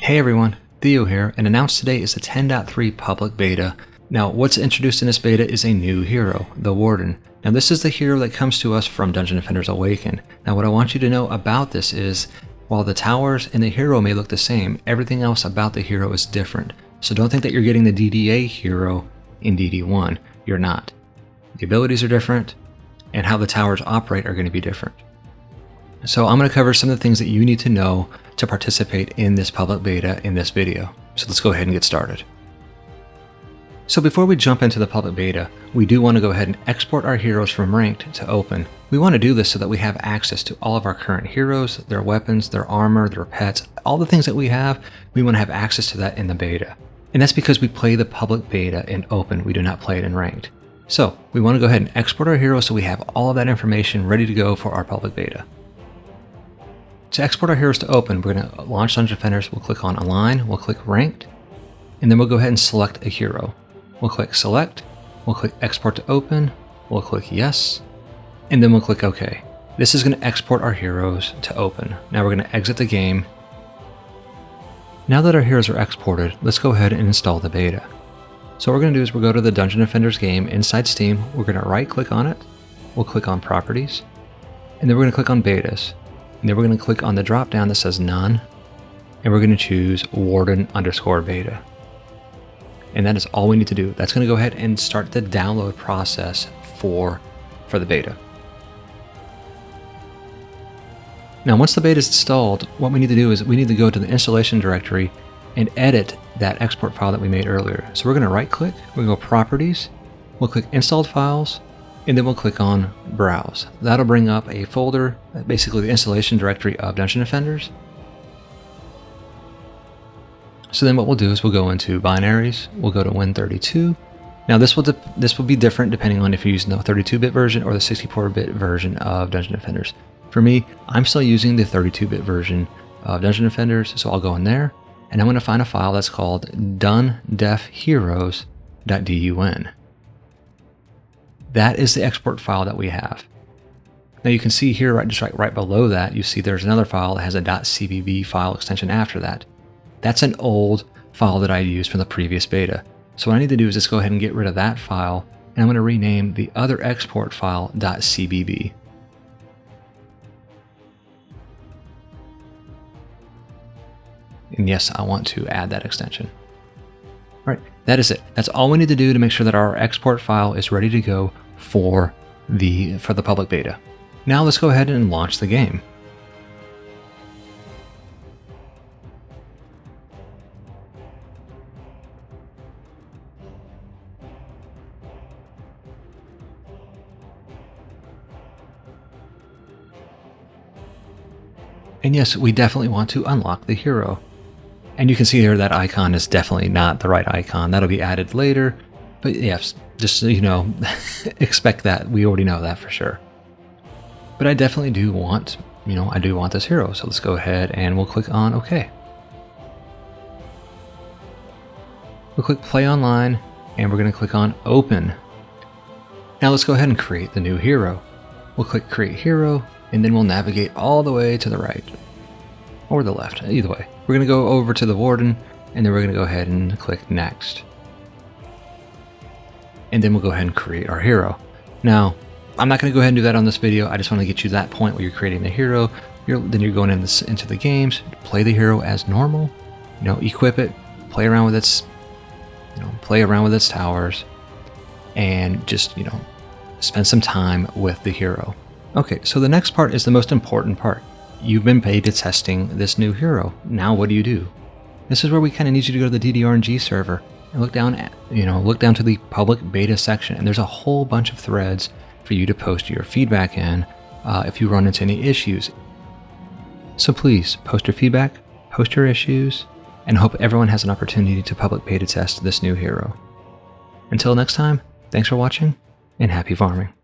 Hey everyone, Theo here, and announced today is the 10.3 public beta. Now, what's introduced in this beta is a new hero, the Warden. Now, this is the hero that comes to us from Dungeon Defenders Awaken. Now, what I want you to know about this is, while the towers and the hero may look the same, everything else about the hero is different. So don't think that you're getting the DDA hero in DD1. You're not. The abilities are different, and how the towers operate are going to be different. So I'm going to cover some of the things that you need to know to participate in this public beta in this video. So let's go ahead and get started. So before we jump into the public beta, we do want to go ahead and export our heroes from ranked to open. We want to do this so that we have access to all of our current heroes, their weapons, their armor, their pets, all the things that we have. We want to have access to that in the beta. And that's because we play the public beta in open. We do not play it in ranked. So we want to go ahead and export our heroes so we have all of that information ready to go for our public beta. To export our heroes to open, we're going to launch Dungeon Defenders. We'll click on Align, we'll click Ranked, and then we'll go ahead and select a hero. We'll click Select, we'll click Export to Open, we'll click Yes, and then we'll click OK. This is going to export our heroes to open. Now we're going to exit the game. Now that our heroes are exported, let's go ahead and install the beta. So what we're going to do is we'll go to the Dungeon Defenders game inside Steam. We're going to right click on it, we'll click on Properties, and then we're going to click on Betas. And then we're going to click on the drop down that says None, and we're going to choose Warden_beta. And that is all we need to do. That's going to go ahead and start the download process for the beta. Now once the beta is installed, what we need to do is we need to go to the installation directory and edit that export file that we made earlier. So we're going to right click, we'll go Properties, we'll click Installed Files, and then we'll click on Browse. That'll bring up a folder, basically the installation directory of Dungeon Defenders. So then what we'll do is we'll go into Binaries, we'll go to Win32. Now this will be different depending on if you're using the 32-bit version or the 64-bit version of Dungeon Defenders. For me, I'm still using the 32-bit version of Dungeon Defenders, so I'll go in there, and I'm going to find a file that's called dundefheroes.dun. That is the export file that we have. Now you can see here, right below that, you see there's another file that has a .cbb file extension after that. That's an old file that I used from the previous beta. So what I need to do is just go ahead and get rid of that file, and I'm going to rename the other export file .cbb. And yes, I want to add that extension. Right, that is it. That's all we need to do to make sure that our export file is ready to go for the public beta. Now let's go ahead and launch the game. And yes, we definitely want to unlock the hero. And you can see here that icon is definitely not the right icon. That'll be added later. But yes, just so you know, expect that. We already know that for sure. But I definitely do want, I do want this hero. So let's go ahead and we'll click on OK. We'll click Play Online, and we're going to click on Open. Now let's go ahead and create the new hero. We'll click Create Hero, and then we'll navigate all the way to the right. Or the left, either way. We're going to go over to the Warden, and then we're going to go ahead and click Next. And then we'll go ahead and create our hero. Now, I'm not going to go ahead and do that on this video. I just want to get you to that point where you're creating the hero. Then you're going into the games, play the hero as normal, equip it, play around with its towers, and just, spend some time with the hero. Okay, so the next part is the most important part. You've been beta testing this new hero. Now what do you do? This is where we kind of need you to go to the DDRNG server and look down to the public beta section, and there's a whole bunch of threads for you to post your feedback in if you run into any issues. So please post your feedback, post your issues, and hope everyone has an opportunity to public beta test this new hero. Until next time, thanks for watching and happy farming.